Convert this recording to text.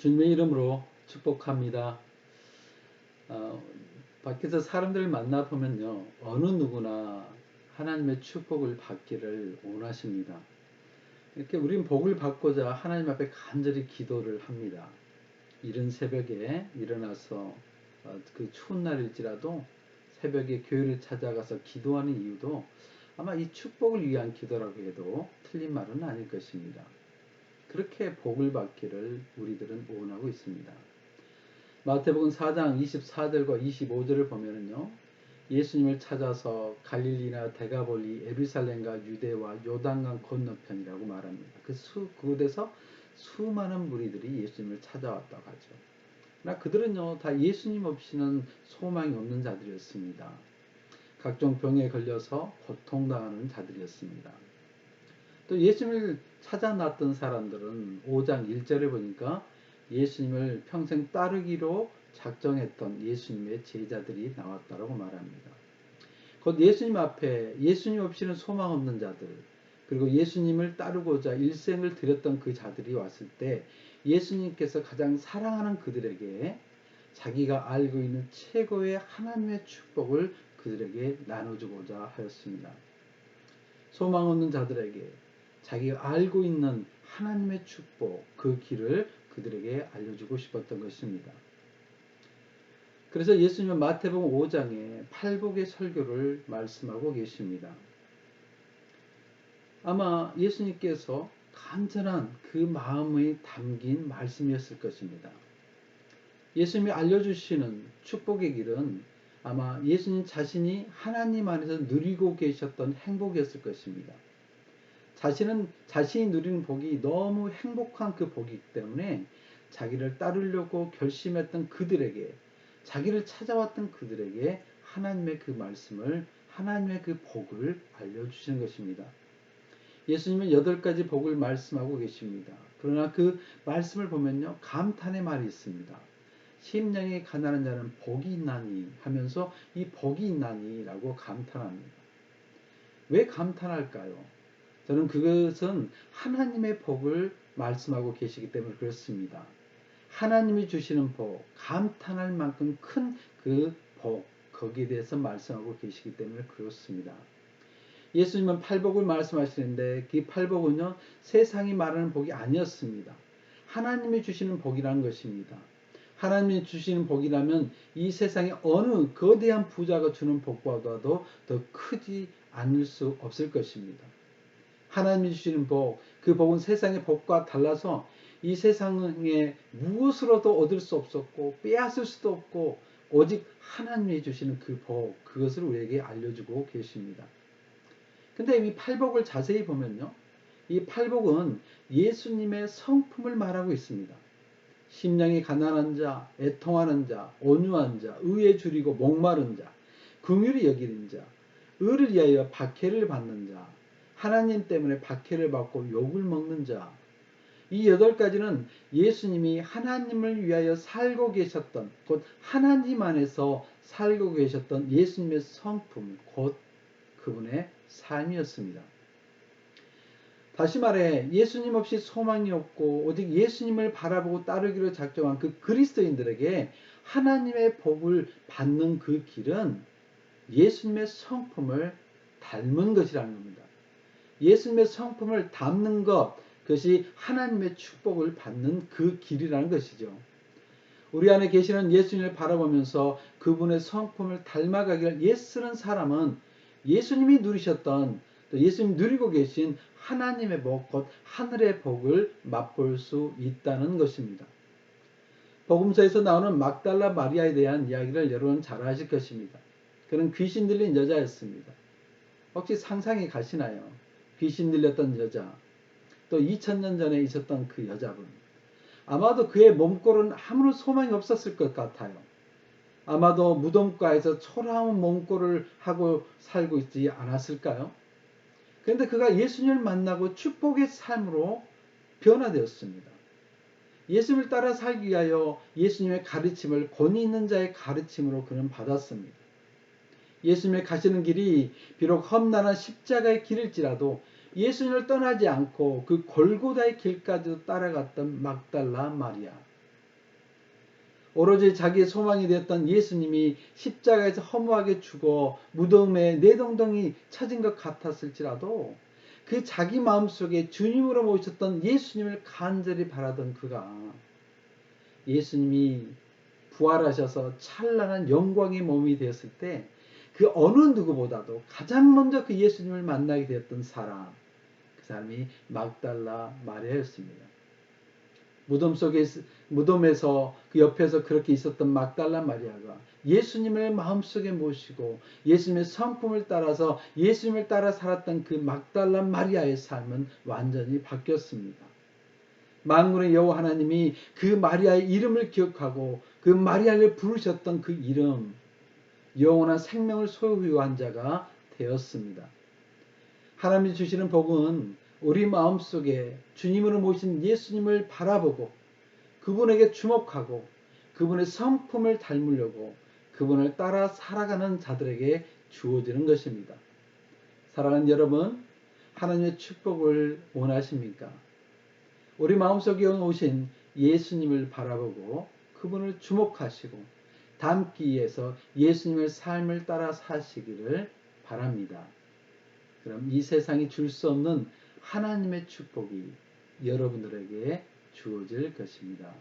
주님의 이름으로 축복합니다. 어, 밖에서 사람들을 만나보면요, 어느 누구나 하나님의 축복을 받기를 원하십니다. 이렇게 우린 복을 받고자 하나님 앞에 간절히 기도를 합니다. 이른 새벽에 일어나서 그 추운 날일지라도 새벽에 교회를 찾아가서 기도하는 이유도 아마 이 축복을 위한 기도라고 해도 틀린 말은 아닐 것입니다. 그렇게 복을 받기를 우리들은 원하고 있습니다. 마태복음 4장 24절과 25절을 보면은요, 예수님을 찾아서 갈릴리나 데가볼리, 에루살렘과 유대와 요단강 건너편이라고 말합니다. 그곳에서 수많은 무리들이 예수님을 찾아왔다고 하죠. 그러나 그들은요, 다 예수님 없이는 소망이 없는 자들이었습니다. 각종 병에 걸려서 고통당하는 자들이었습니다. 또 예수님을 찾아 나왔던 사람들은 5장 1절에 보니까 예수님을 평생 따르기로 작정했던 예수님의 제자들이 나왔다고 말합니다. 곧 예수님 앞에 예수님 없이는 소망 없는 자들, 그리고 예수님을 따르고자 일생을 드렸던 그 자들이 왔을 때 예수님께서 가장 사랑하는 그들에게 자기가 알고 있는 최고의 하나님의 축복을 그들에게 나눠주고자 하였습니다. 소망 없는 자들에게 자기가 알고 있는 하나님의 축복, 그 길을 그들에게 알려주고 싶었던 것입니다. 그래서 예수님은 마태복음 5장에 팔복의 설교를 말씀하고 계십니다. 아마 예수님께서 간절한 그 마음이 담긴 말씀이었을 것입니다. 예수님이 알려주시는 축복의 길은 아마 예수님 자신이 하나님 안에서 누리고 계셨던 행복이었을 것입니다. 자신이 누리는 복이 너무 행복한 그 복이기 때문에 자기를 따르려고 결심했던 그들에게, 자기를 찾아왔던 그들에게 하나님의 그 말씀을, 하나님의 그 복을 알려주시는 것입니다. 예수님은 8가지 복을 말씀하고 계십니다. 그러나 그 말씀을 보면요, 감탄의 말이 있습니다. 심령이 가난한 자는 복이 있나니 하면서 이 복이 있나니 라고 감탄합니다. 왜 감탄할까요? 저는 그것은 하나님의 복을 말씀하고 계시기 때문에 그렇습니다. 하나님이 주시는 복, 감탄할 만큼 큰 그 복, 거기에 대해서 말씀하고 계시기 때문에 그렇습니다. 예수님은 팔복을 말씀하시는데 그 팔복은요, 세상이 말하는 복이 아니었습니다. 하나님이 주시는 복이라는 것입니다. 하나님이 주시는 복이라면 이 세상에 어느 거대한 부자가 주는 복보다도 더 크지 않을 수 없을 것입니다. 하나님이 주시는 복, 그 복은 세상의 복과 달라서 이 세상에 무엇으로도 얻을 수 없었고 빼앗을 수도 없고 오직 하나님이 주시는 그 복, 그것을 우리에게 알려주고 계십니다. 근데 이 팔복을 자세히 보면요, 이 팔복은 예수님의 성품을 말하고 있습니다. 심령이 가난한 자, 애통하는 자, 온유한 자, 의에 줄이고 목마른 자, 긍휼히 여기는 자, 의를 위하여 박해를 받는 자, 하나님 때문에 박해를 받고 욕을 먹는 자. 이 8가지는 예수님이 하나님을 위하여 살고 계셨던, 곧 하나님 안에서 살고 계셨던 예수님의 성품, 곧 그분의 삶이었습니다. 다시 말해 예수님 없이 소망이 없고 오직 예수님을 바라보고 따르기로 작정한 그 그리스도인들에게 하나님의 복을 받는 그 길은 예수님의 성품을 닮은 것이라는 겁니다. 예수님의 성품을 닮는 것, 그것이 하나님의 축복을 받는 그 길이라는 것이죠. 우리 안에 계시는 예수님을 바라보면서 그분의 성품을 닮아가기를 애쓰는 사람은 예수님이 누리셨던, 또 예수님이 누리고 계신 하나님의 복, 곧 하늘의 복을 맛볼 수 있다는 것입니다. 복음서에서 나오는 막달라 마리아에 대한 이야기를 여러분 잘 아실 것입니다. 그는 귀신 들린 여자였습니다. 혹시 상상이 가시나요? 귀신 들렸던 여자, 또 2000년 전에 있었던 그 여자분. 아마도 그의 몸꼴은 아무런 소망이 없었을 것 같아요. 아마도 무덤가에서 초라한 몸꼴을 하고 살고 있지 않았을까요? 그런데 그가 예수님을 만나고 축복의 삶으로 변화되었습니다. 예수님을 따라 살기 위하여 예수님의 가르침을, 권위 있는 자의 가르침으로 그는 받았습니다. 예수님의 가시는 길이 비록 험난한 십자가의 길일지라도 예수님을 떠나지 않고 그 골고다의 길까지도 따라갔던 막달라 마리아. 오로지 자기의 소망이 되었던 예수님이 십자가에서 허무하게 죽어 무덤에 내동댕이 쳐진 것 같았을지라도 그 자기 마음속에 주님으로 모셨던 예수님을 간절히 바라던 그가 예수님이 부활하셔서 찬란한 영광의 몸이 되었을 때 그 어느 누구보다도 가장 먼저 그 예수님을 만나게 되었던 사람, 그 사람이 막달라 마리아였습니다. 무덤에서 그 옆에서 그렇게 있었던 막달라 마리아가 예수님을 마음속에 모시고 예수님의 성품을 따라서 예수님을 따라 살았던 그 막달라 마리아의 삶은 완전히 바뀌었습니다. 만군의 여호와 하나님이 그 마리아의 이름을 기억하고 그 마리아를 부르셨던 그 이름, 영원한 생명을 소유한 자가 되었습니다. 하나님이 주시는 복은 우리 마음속에 주님으로 모신 예수님을 바라보고 그분에게 주목하고 그분의 성품을 닮으려고 그분을 따라 살아가는 자들에게 주어지는 것입니다. 사랑하는 여러분, 하나님의 축복을 원하십니까? 우리 마음속에 오신 예수님을 바라보고 그분을 주목하시고 닮기 위해서 예수님의 삶을 따라 사시기를 바랍니다. 그럼 이 세상이 줄 수 없는 하나님의 축복이 여러분들에게 주어질 것입니다.